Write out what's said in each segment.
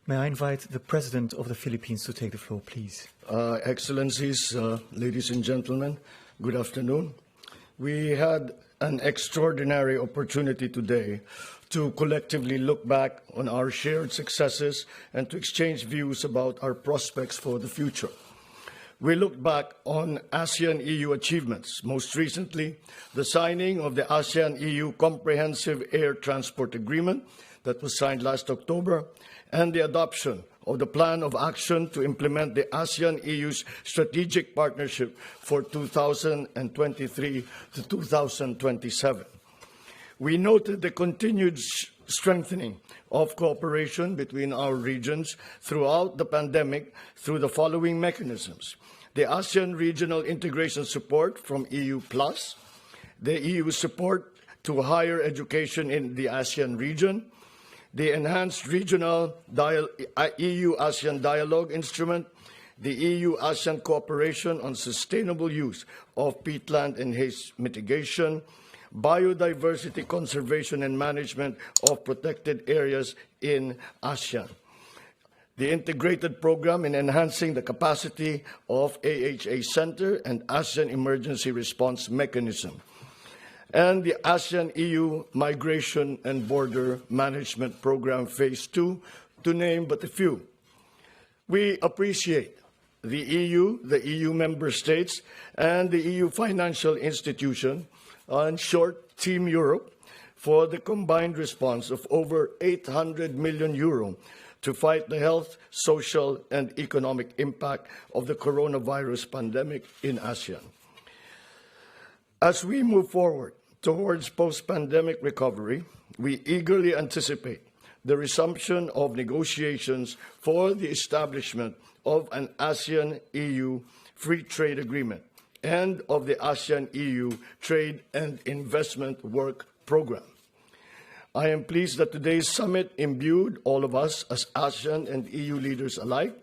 May I invite the President of the Philippines to take the floor, please? Excellencies, ladies and gentlemen, good afternoon. We had an extraordinary opportunity today to collectively look back on our shared successes and to exchange views about our prospects for the future. We looked back on ASEAN-EU achievements, most recently the signing of the ASEAN-EU Comprehensive Air Transport Agreement that was signed last October, and the adoption of the Plan of Action to implement the ASEAN-EU's Strategic Partnership for 2023 to 2027. We noted the continued strengthening of cooperation between our regions throughout the pandemic through the following mechanisms: the ASEAN Regional Integration Support from EU+, the EU support to higher education in the ASEAN region, the Enhanced Regional EU-ASEAN Dialogue Instrument, the EU-ASEAN Cooperation on Sustainable Use of Peatland and Haze Mitigation, Biodiversity Conservation and Management of Protected Areas in ASEAN, the Integrated Program in Enhancing the Capacity of AHA Center and ASEAN Emergency Response Mechanism, and the ASEAN-EU Migration and Border Management Program Phase 2, to name but a few. We appreciate the EU member states, and the EU financial institution, in short, Team Europe, for the combined response of over 800 million euro to fight the health, social, and economic impact of the coronavirus pandemic in ASEAN. As we move forward towards post-pandemic recovery, we eagerly anticipate the resumption of negotiations for the establishment of an ASEAN-EU Free Trade Agreement and of the ASEAN-EU Trade and Investment Work Program. I am pleased that today's summit imbued all of us as ASEAN and EU leaders alike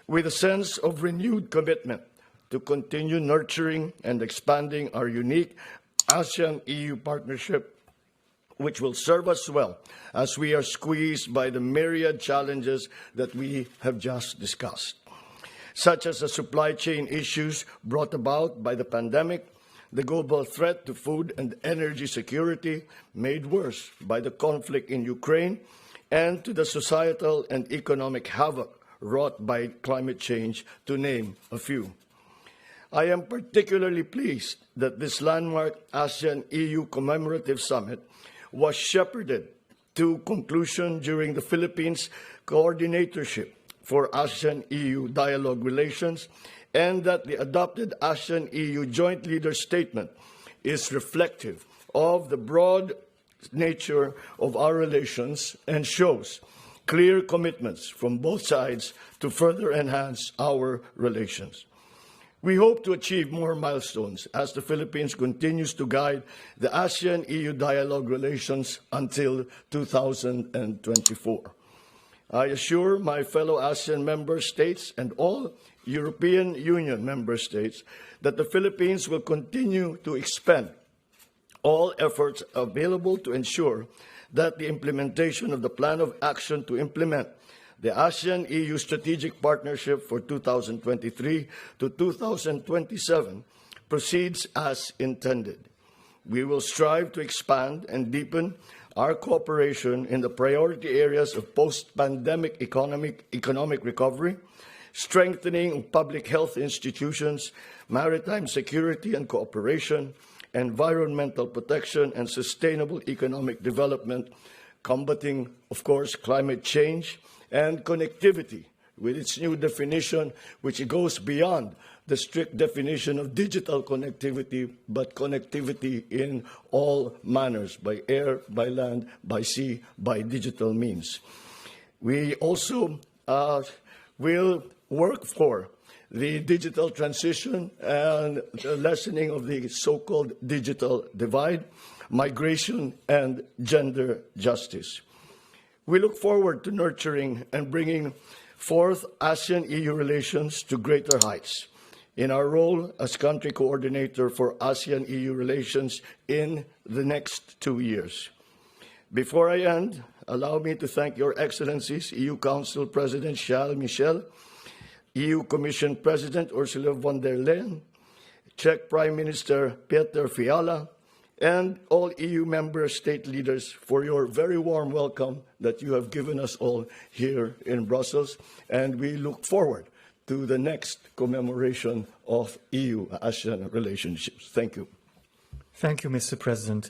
with a sense of renewed commitment to continue nurturing and expanding our unique ASEAN-EU partnership, which will serve us well as we are squeezed by the myriad challenges that we have just discussed, such as the supply chain issues brought about by the pandemic, the global threat to food and energy security made worse by the conflict in Ukraine, and to the societal and economic havoc wrought by climate change, to name a few. I am particularly pleased that this landmark ASEAN-EU commemorative summit was shepherded to conclusion during the Philippines' coordinatorship for ASEAN-EU dialogue relations, and that the adopted ASEAN-EU joint leader statement is reflective of the broad nature of our relations and shows clear commitments from both sides to further enhance our relations. We hope to achieve more milestones as the Philippines continues to guide the ASEAN-EU dialogue relations until 2024. I assure my fellow ASEAN member states and all European Union member states that the Philippines will continue to expend all efforts available to ensure that the implementation of the Plan of Action to implement the ASEAN-EU Strategic Partnership for 2023 to 2027 proceeds as intended. We will strive to expand and deepen our cooperation in the priority areas of post-pandemic economic recovery, strengthening of public health institutions, maritime security and cooperation, environmental protection and sustainable economic development, combating, of course, climate change, and connectivity, with its new definition, which goes beyond the strict definition of digital connectivity, but connectivity in all manners, by air, by land, by sea, by digital means. We also will work for the digital transition and the lessening of the so-called digital divide, migration, and gender justice. We look forward to nurturing and bringing forth ASEAN-EU relations to greater heights in our role as country coordinator for ASEAN-EU relations in the next 2 years. Before I end, allow me to thank Your Excellencies, EU Council President Charles Michel, EU Commission President Ursula von der Leyen, Czech Prime Minister Peter Fiala, and all EU member state leaders for your very warm welcome that you have given us all here in Brussels. And we look forward to the next commemoration of EU-ASEAN relationships. Thank you. Thank you, Mr. President.